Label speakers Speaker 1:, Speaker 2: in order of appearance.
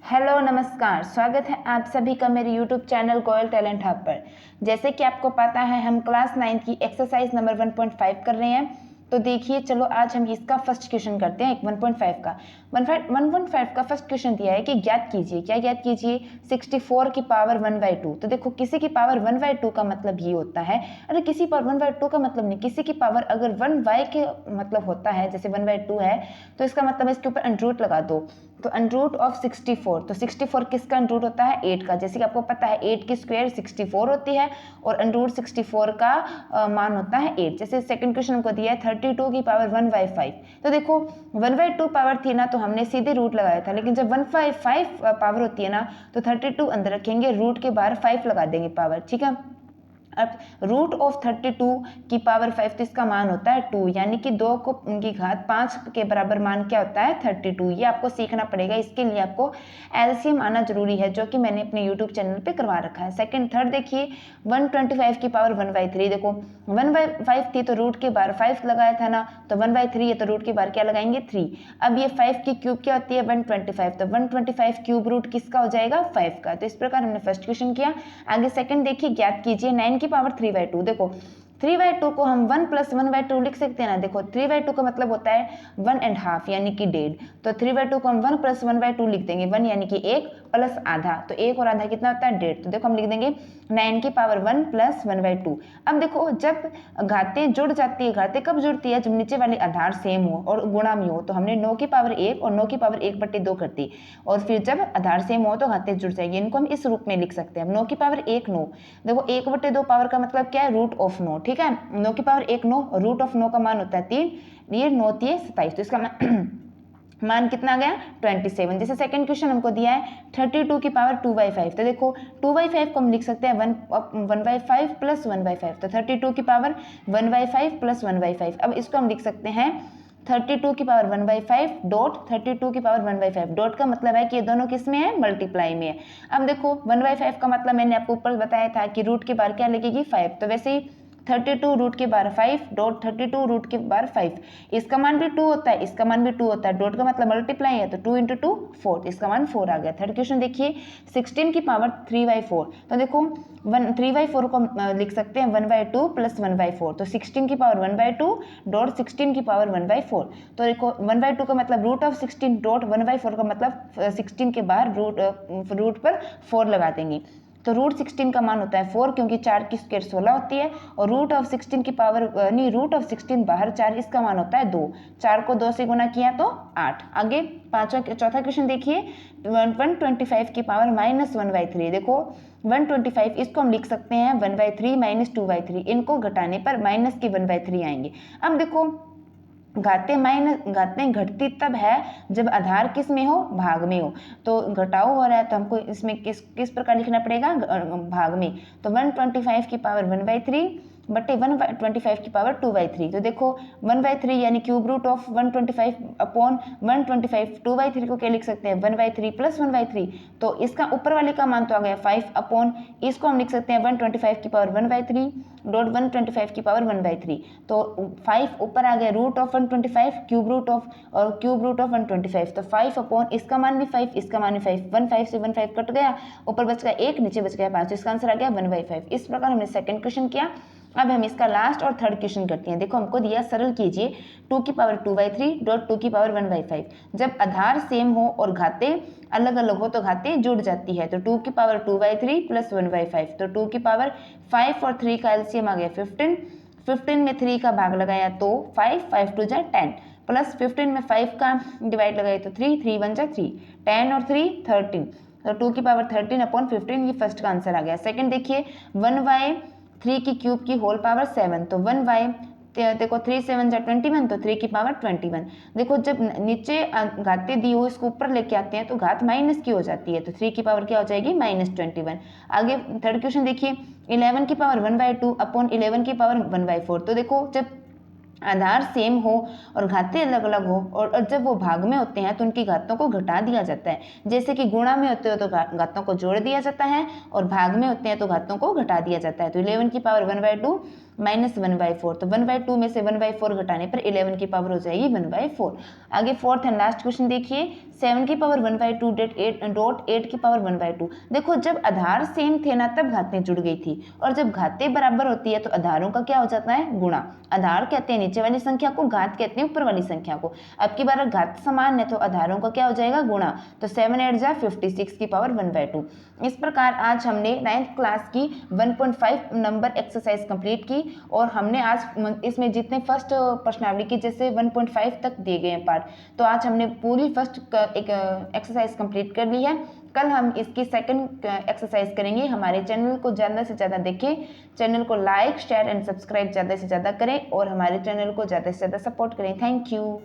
Speaker 1: Hello नमस्कार, स्वागत है आप सभी का मेरे YouTube channel Goyal talent hub पर। जैसे कि आपको पता है हम क्लास 9 की एक्सरसाइज नंबर 1.5 कर रहे हैं। तो देखिए चलो आज हम इसका फर्स्ट क्वेश्चन करते हैं 1.5 का। 1.5 का फर्स्ट क्वेश्चन दिया है कि ज्ञात कीजिए, क्या ज्ञात कीजिए 64 की पावर 1/2। तो देखो किसी की पावर 1/2 का मतलब ये होता है, अरे किसी पावर 1/2 का मतलब नहीं, किसी की पावर अगर 1/, के मतलब होता है, जैसे 1/2 है तो इसका मतलब इसके ऊपर अंडरूट लगा दो। तो अंडरूट ऑफ 64, तो 64 किसका अंडरूट होता है 8 का। जैसे कि आपको पता है 8 की स्क्वायर 64 होती है और अंडरूट 64 का मान होता है 8। जैसे सेकंड क्वेश्चन हमको दिया है 32 की पावर 1/5। तो देखो 1/2 पावर थी ना तो हमने सीधे रूट लगाया था, लेकिन जब 1/5 पावर होती है ना तो 32 अंदर रखेंगे, रूट के बाहर 5 लगा देंगे पावर, ठीक है। अब रूट ऑफ 32 की पावर 5, तो इसका मान होता है 2, यानी कि 2 को की घात 5 के बराबर मान क्या होता है 32। ये आपको सीखना पड़ेगा, इसके लिए आपको एलसीएम आना जरूरी है, जो कि मैंने अपने यूट्यूब चैनल पे करवा रखा है। सेकंड थर्ड देखिए 125 की पावर 1/3। देखो 1/5 थी तो रूट के बाहर 5 लगाया था ना, तो 1/3 है तो रूट के बाहर क्या लगाएंगे 3। अब ये 5 की क्यूब क्या होती है 125, तो 125 क्यूब रूट किसका हो जाएगा 5 का। तो इस प्रकार हमने फर्स्ट क्वेश्चन किया। आगे सेकंड देखिए, ज्ञात कीजिए 9 की पावर 3/2। देखो 3/2 को हम 1 + 1/2 लिख सकते हैं ना। देखो 3/2 का मतलब होता है 1.5 यानी कि 1.5। तो 3/2 को हम 1 + 1/2 लिख देंगे, 1 यानी कि 1 प्लस आधा, तो 1 और आधा कितना होता है 1.5। तो देखो हम लिख देंगे 9 की पावर 1 + 1/2। अब देखो जब घातें जुड़ जाती है, घातें कब जुड़ती है जब नीचे वाले आधार सेम हो और गुणा में हो। तो हमने 9 की पावर 1 और 9 की पावर 1/2 कर दी, और फिर जब आधार सेम हो तो घातें जुड़ जाएगी। इनको हम इस रूप में लिख सकते हैं। 9 की पावर 1 9, देखो 1/2 पावर का मतलब क्या है रूट ऑफ 9, ठीक है। 9 की पावर 1 9, रूट ऑफ 9 का मान होता है 3, ये 9 3 27, तो इसका मान कितना आ गया 27। जैसे सेकंड क्वेश्चन हमको दिया है 32 की पावर 2/5। तो देखो 2/5 को हम लिख सकते हैं 1/5 + 1/5, तो 32 की पावर 1/5 + 1/5। अब इसको हम लिख सकते हैं 32 की पावर 1/5 डॉट 32 की पावर 1/5। डॉट का मतलब है कि ये दोनों किस में है मल्टीप्लाई में है। अब देखो 1/5 का मतलब मैंने आपको ऊपर बताया था कि रूट के बाहर क्या लगेगी 5, तो वैसे ही 32 रूट के बाहर 5 डॉट 32 रूट के बाहर 5। इसका मान भी 2 होता है, इसका मान भी 2 होता है, डॉट का मतलब मल्टीप्लाई है, तो 2 × 2 4, इसका मान 4 आ गया। थर्ड क्वेश्चन देखिए 16 की पावर 3/4। तो देखो 3/4 को लिख सकते हैं 1/2 + 1/4, तो 16 की पावर 1/2 डॉट 16 की पावर 1/4। तो देखो 1/2 का मतलब रूट ऑफ 16 डॉट 1/4 का मतलब 16 के बाहर रूट पर 4 लगा देंगे। तो रूट 16 का मान होता है 4, क्योंकि 4 की स्क्वायर 16 होती है, और रूट ऑफ 16 की पावर नहीं, रूट ऑफ 16 बाहर 4, इसका मान होता है 2। 4 को 2 से गुना किया तो 8। आगे चौथा क्वेश्चन देखिए 125 की पावर -1/3। देखो 125 इसको हम लिख सकते हैं 1/3 - 2/3, इनको घटाने पर माइनस की 1/3 आएंगे। अब देखो घातें घटती तब है जब आधार किस में हो भाग में हो। तो घटाओ हो रहा है तो हमको इसमें किस प्रकार लिखना पड़ेगा भाग में। तो 125 की पावर 1/3 बटे 125 की पावर 2/3। तो देखो 1/3 यानी क्यूब रूट ऑफ 125 अपॉन 125, 2/3 को क्या लिख सकते हैं 1/3 + 1/3। तो इसका ऊपर वाले का मान तो आ गया 5 अपॉन, इसको हम लिख सकते हैं 125 की पावर 1/3 डॉट 125 की पावर 1/3। तो 5 ऊपर आ गया root of 125 cube root of 125, तो 5 अपॉन इसका मान भी 5, इसका मान भी 5, 1 5 से 1 5 कट गया, ऊपर बच गया 1, नीचे बच गया 5, तो इसका आंसर आ गया 1/5। इस प्रकार हमने सेकंड क्वेश्चन किया। अब हम इसका लास्ट और थर्ड क्वेश्चन करते हैं। देखो हमको दिया सरल कीजिए 2 की पावर 2/3 डॉट 2 की पावर 1/5। जब आधार सेम हो और घातें अलग अलग हो तो घातें जुड़ जाती है। तो 2 की पावर 2/3 + 1/5, तो 2 की पावर 5 और 3 का एलसीएम आ गया 15। 15 में 3 का भाग लगाया तो 5, 5 2 जा 10, प्लस 15 में 5 का डिवाइड लगाया तो 3, 3 1 जा 3, 10 और 3 13, तो 2 की पावर 13 अपॉन 15, ये फर्स्ट का आंसर आ गया। सेकंड देखिए 1/3 की क्यूब की होल पावर 7, तो 1/, देखो 3 7 जा 21, तो 3 की पावर 21। देखो जब नीचे घातें दी हो इसको ऊपर लेके आते हैं तो घात माइनस की हो जाती है, तो 3 की पावर क्या हो जाएगी -21। आगे थर्ड क्वेश्चन देखिए 11 की पावर 1/2 अपॉन 11 की पावर 1/4। तो देखो जब आधार सेम हो और घातें अलग अलग हो और जब वो भाग में होते हैं तो उनकी घातों को घटा दिया जाता है। जैसे कि गुणा में होते हो तो घातों को जोड़ दिया जाता है, और भाग में होते हैं तो घातों को घटा दिया जाता है। तो 11 की पावर 1/2 -1/4, तो 1/2 में से 1/4 घटाने पर 11 की पावर हो जाएगी 1/4। आगे फोर्थ एंड लास्ट क्वेश्चन देखिए, 7 की पावर 1/2 डॉट 8 की पावर 1/2। देखो जब आधार सेम थे ना तब घातें जुड़ गई थी, और जब घातें बराबर होती है तो आधारों का क्या हो जाता है, गुणा। आधार कहते हैं नीचे वाली संख्या को, घात कहते हैं ऊपर वाली संख्या को। अब की बार घात समान है तो आधारों का क्या हो जाएगा, गुणा। तो 7 8 जा 56 की पावर 1/2। इस प्रकार आज हमने 9th क्लास की 1.5 नंबर एक्सरसाइज कंप्लीट की, और हमने आज इसमें जितने फर्स्ट प्रश्नावली की जैसे 1.5 तक दिए गए हैं पार्ट, तो आज हमने पूरी फर्स्ट एक एक्सरसाइज कंप्लीट कर ली है। कल हम इसकी सेकंड एक्सरसाइज करेंगे। हमारे चैनल को ज़्यादा से ज़्यादा देखें, चैनल को लाइक शेयर एंड सब्सक्राइब ज़्यादा से ज़्यादा करें, और हमारे चैनल को ज़्यादा से ज़्यादा सपोर्ट करें। Thank you.